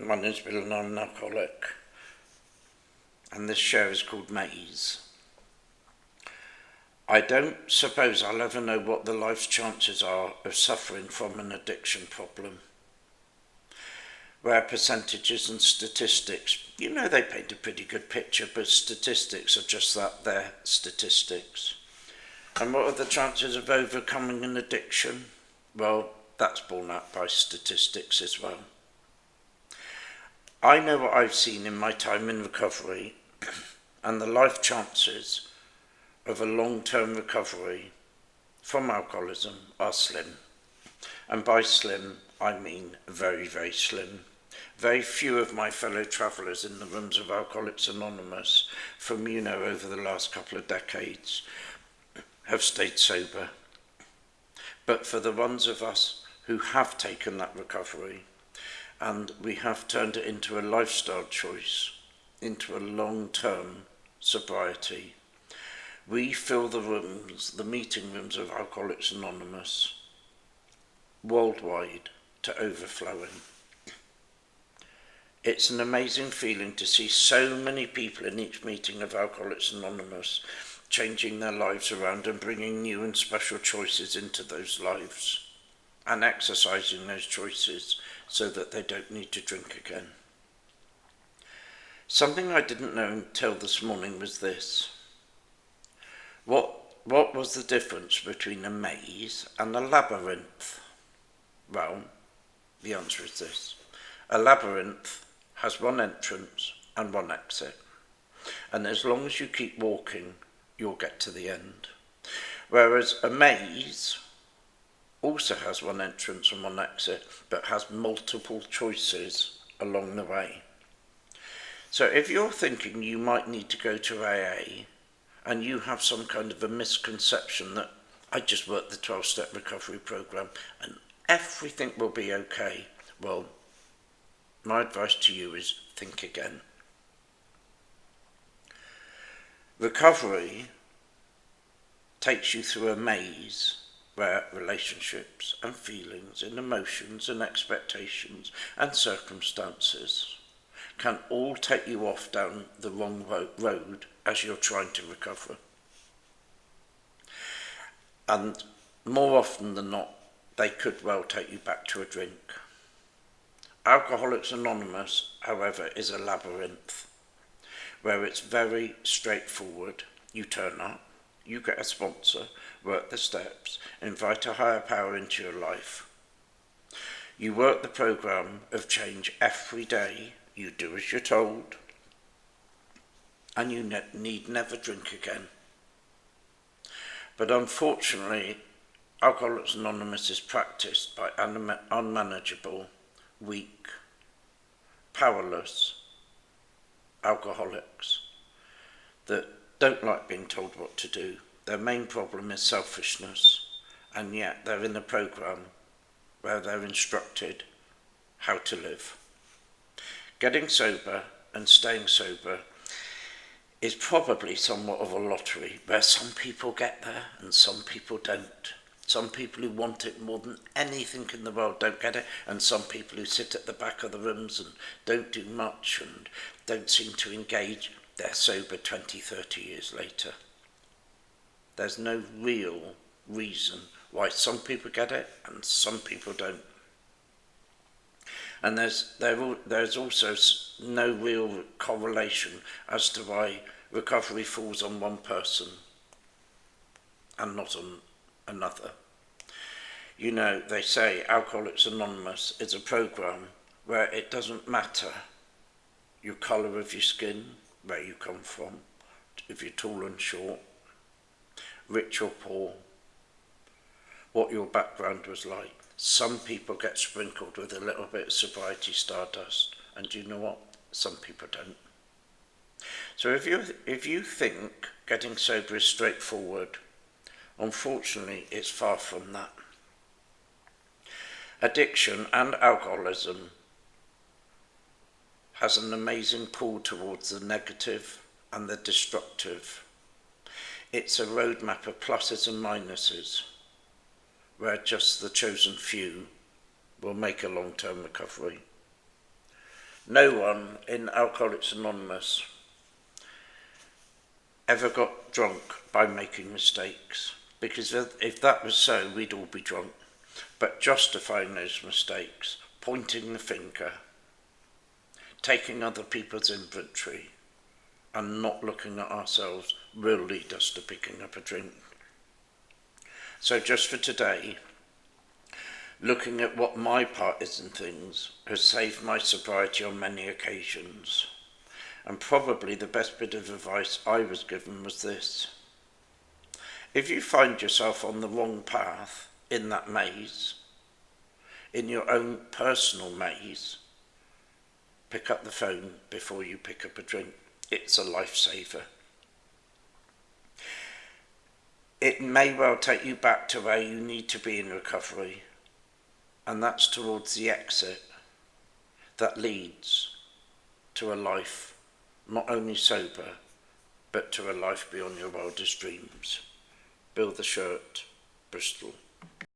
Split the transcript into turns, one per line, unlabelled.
My name's Bill and I'm an alcoholic, and this show is called Maze. I don't suppose I'll ever know what the life's chances are of suffering from an addiction problem, where percentages and statistics, they paint a pretty good picture, but statistics are just that, they're statistics. And what are the chances of overcoming an addiction? Well, that's borne out by statistics as well. I know what I've seen in my time in recovery, and the life chances of a long-term recovery from alcoholism are slim. And by slim, I mean very, very slim. Very few of my fellow travellers in the rooms of Alcoholics Anonymous from, over the last couple of decades have stayed sober. But for the ones of us who have taken that recovery, and we have turned it into a lifestyle choice, into a long-term sobriety, we fill the rooms, the meeting rooms of Alcoholics Anonymous, worldwide to overflowing. It's an amazing feeling to see so many people in each meeting of Alcoholics Anonymous changing their lives around and bringing new and special choices into those lives and exercising those choices so that they don't need to drink again. Something I didn't know until this morning was this. What was the difference between a maze and a labyrinth? Well, the answer is this. A labyrinth has one entrance and one exit. And as long as you keep walking, you'll get to the end. Whereas a maze also has one entrance and one exit, but has multiple choices along the way. So if you're thinking you might need to go to AA, and you have some kind of a misconception that I just worked the 12-step recovery program and everything will be okay, well, my advice to you is think again. Recovery takes you through a maze where relationships and feelings and emotions and expectations and circumstances can all take you off down the wrong road as you're trying to recover. And more often than not, they could well take you back to a drink. Alcoholics Anonymous, however, is a labyrinth where it's very straightforward. You turn up, you get a sponsor, work the steps, invite a higher power into your life. You work the program of change every day. You do as you're told, and you need never drink again. But unfortunately, Alcoholics Anonymous is practiced by unmanageable, weak, powerless alcoholics that don't like being told what to do. Their main problem is selfishness, and yet they're in a program where they're instructed how to live. Getting sober and staying sober is probably somewhat of a lottery, where some people get there and some people don't. Some people who want it more than anything in the world don't get it, and some people who sit at the back of the rooms and don't do much and don't seem to engage, they're sober 20, 30 years later. There's no real reason why some people get it and some people don't. And there's also no real correlation as to why recovery falls on one person and not on another. They say Alcoholics Anonymous is a program where it doesn't matter your colour of your skin, where you come from, if you're tall and short, rich or poor, what your background was like. Some people get sprinkled with a little bit of sobriety stardust, and do you know what? Some people don't. So if you think getting sober is straightforward, unfortunately it's far from that. Addiction and alcoholism has an amazing pull towards the negative and the destructive. It's a roadmap of pluses and minuses, where just the chosen few will make a long-term recovery. No one in Alcoholics Anonymous ever got drunk by making mistakes, because if that was so, we'd all be drunk. But justifying those mistakes, pointing the finger, taking other people's inventory, and not looking at ourselves will lead us to picking up a drink. So just for today, looking at what my part is in things has saved my sobriety on many occasions. And probably the best bit of advice I was given was this: if you find yourself on the wrong path in that maze, in your own personal maze, pick up the phone before you pick up a drink. It's a lifesaver. It may well take you back to where you need to be in recovery, and that's towards the exit that leads to a life not only sober, but to a life beyond your wildest dreams. Bill the Shirt, Bristol.